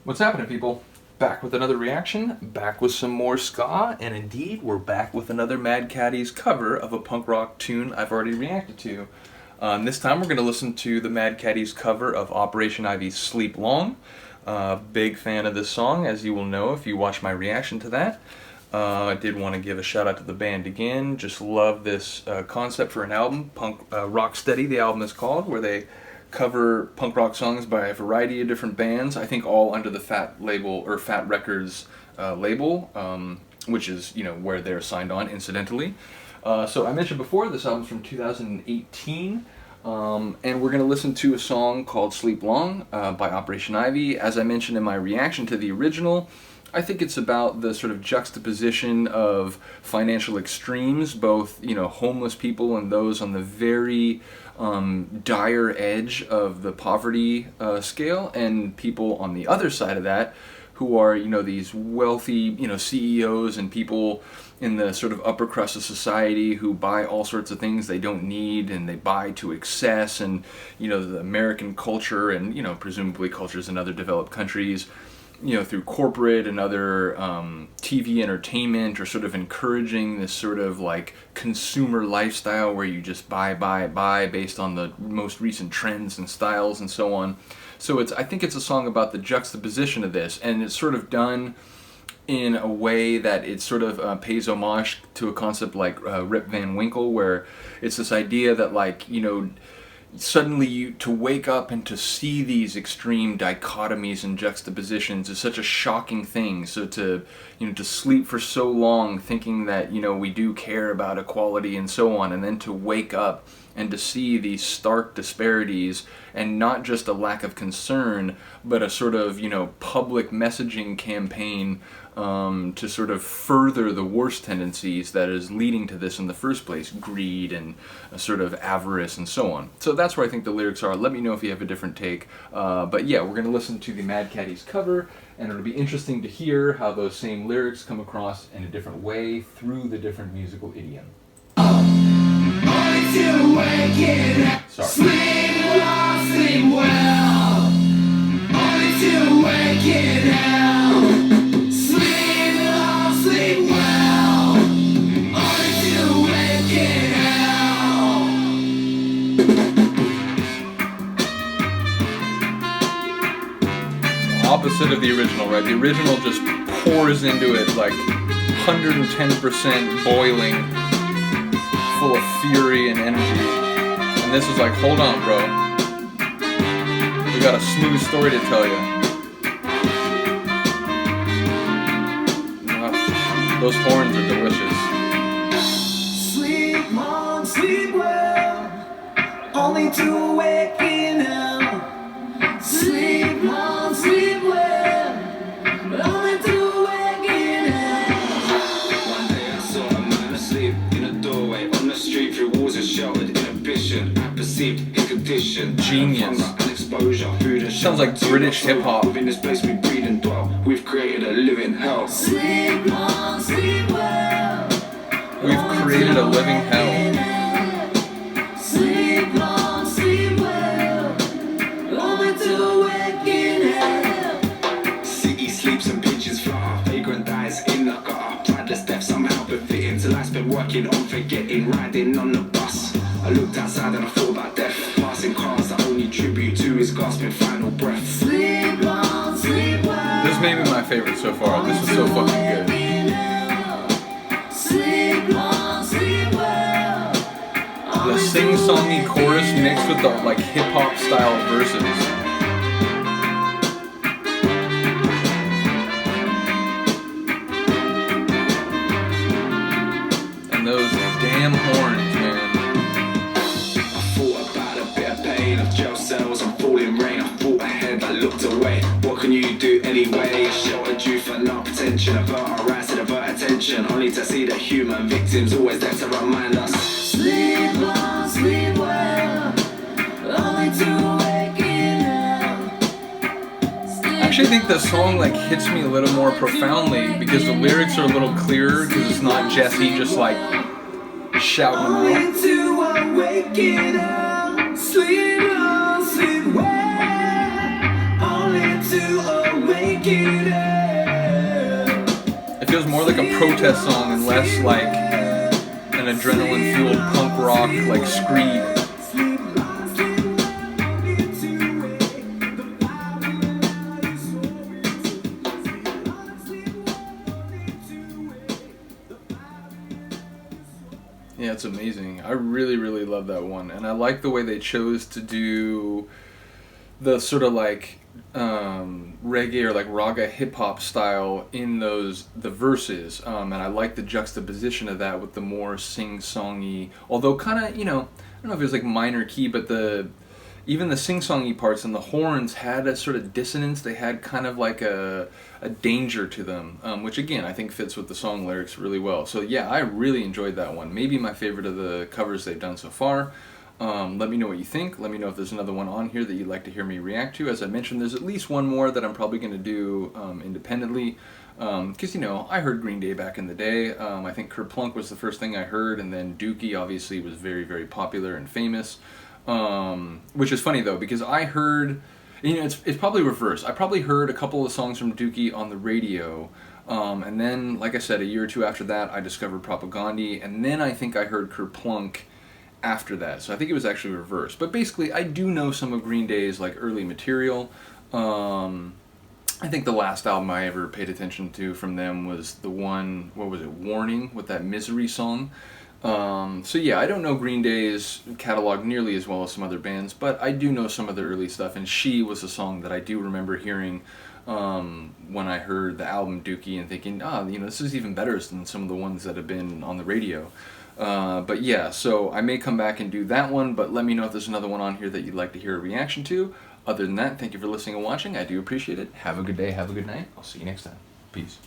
What's happening, people? Back with another reaction, back with some more ska, and indeed, we're back with another Mad Caddies cover of a punk rock tune I've already reacted to. This time we're going to listen to the Mad Caddies cover of Operation Ivy's Sleep Long. Big fan of this song, as you will know if you watch my reaction to that. I did want to give a shout out to the band again. Just love this concept for an album, Punk Rocksteady, the album is called, where they cover punk rock songs by a variety of different bands. I think all under the Fat label or Fat Records label, which is where they're signed on, incidentally. So I mentioned before this album's from 2018. And we're going to listen to a song called Sleep Long by Operation Ivy. As I mentioned in my reaction to the original, I think it's about the sort of juxtaposition of financial extremes, both homeless people and those on the very dire edge of the poverty scale, and people on the other side of that who are these wealthy CEOs and people in the sort of upper crust of society who buy all sorts of things they don't need, and they buy to excess, and the American culture and presumably cultures in other developed countries through corporate and other TV entertainment, or sort of encouraging this sort of like consumer lifestyle where you just buy based on the most recent trends and styles and so on. So I think it's a song about the juxtaposition of this, and it's sort of done in a way that it sort of pays homage to a concept like Rip Van Winkle, where it's this idea that suddenly to wake up and to see these extreme dichotomies and juxtapositions is such a shocking thing. So to sleep for so long thinking that we do care about equality and so on, and then to wake up and to see these stark disparities, and not just a lack of concern, but a sort of public messaging campaign to sort of further the worst tendencies that is leading to this in the first place, greed and a sort of avarice and so on. So that's where I think the lyrics are. Let me know if you have a different take. But yeah, we're going to listen to the Mad Caddies cover, and it'll be interesting to hear how those same lyrics come across in a different way through the different musical idiom. Sorry. Sleep well, sleep well. Only to wake it out. Sleep well, sleep well. Only to wake it out. Opposite of the original, right? The original just pours into it like 110% boiling, full of fury and energy. And this is like, hold on, bro. We got a smooth story to tell you. Those horns are delicious. Sleep on, sleep well. Only to awaken out. Sleep on, sleep well. Only to awaken out. One day I saw a man asleep in a doorway on the street, through walls of sheltered inhibition. I perceived his condition. Genius. Hunger and exposure. Food and Sounds like British hip hop. Within this place we breathe and dwell. We've created a living hell. Sleep on, sleep well. We've created a living hell. Sleep on, sleep well. Only to awaken out. City sleeps and pigeons flutter. Vagrant dies in the gutter. Prideless death somehow befitting. Till I spent working on forgetting. Riding on the bus, I looked outside and I thought about death. Passing cars that only tribute to his gasping final breath. Sleep on, sleep well. This may be my favorite so far. This is so fucking good. Sleep on, sleep well. The sing-songy chorus mixed with the like hip-hop style verses. And those damn horns, man. I thought about a bit of pain, of jail cells and falling rain. I thought ahead, I looked away. What can you do anyway? I sheltered you for no pretension. Avert our eyes to divert attention, only to see the human victims always there to remind us. Sleep on, sleep well. Only to awaken out. I actually think the song like hits me a little more profoundly because the lyrics are a little clearer, because it's not Jesse just like shouting them out. Only to awaken out. Sleep on, sleep well. Only to awaken wake it up. It feels more like a protest song and less like an adrenaline-fueled punk rock like Screed. Sleep long, sleep well, no need to wake. The Babylon is rolling. Sleep long, sleep well, no need to wake. The Babylon is rolling. Yeah, it's amazing. I really, really love that one, and I like the way they chose to do the sort of like reggae or like raga hip hop style in the verses, and I like the juxtaposition of that with the more sing-songy, although kind of, I don't know if it was like minor key, but even the sing-songy parts and the horns had a sort of dissonance. They had kind of like a danger to them, which again I think fits with the song lyrics really well. So yeah, I really enjoyed that one. Maybe my favorite of the covers they've done so far. Let me know what you think. Let me know if there's another one on here that you'd like to hear me react to. As I mentioned, there's at least one more that I'm probably going to do independently. Because, I heard Green Day back in the day. I think Kerplunk was the first thing I heard, and then Dookie obviously was very, very popular and famous. Which is funny, though, because I heard... it's probably reversed. I probably heard a couple of songs from Dookie on the radio. And then, like I said, a year or two after that, I discovered Propagandhi. And then I think I heard Kerplunk after that, so I think it was actually reversed. But basically, I do know some of Green Day's like early material. I think the last album I ever paid attention to from them was the one, what was it, Warning, with that Misery song. So yeah, I don't know Green Day's catalog nearly as well as some other bands, but I do know some of their early stuff, and She was a song that I do remember hearing when I heard the album Dookie and thinking, this is even better than some of the ones that have been on the radio. But yeah, so I may come back and do that one, but let me know if there's another one on here that you'd like to hear a reaction to. Other than that, thank you for listening and watching. I do appreciate it. Have a good day, have a good night. I'll see you next time. Peace.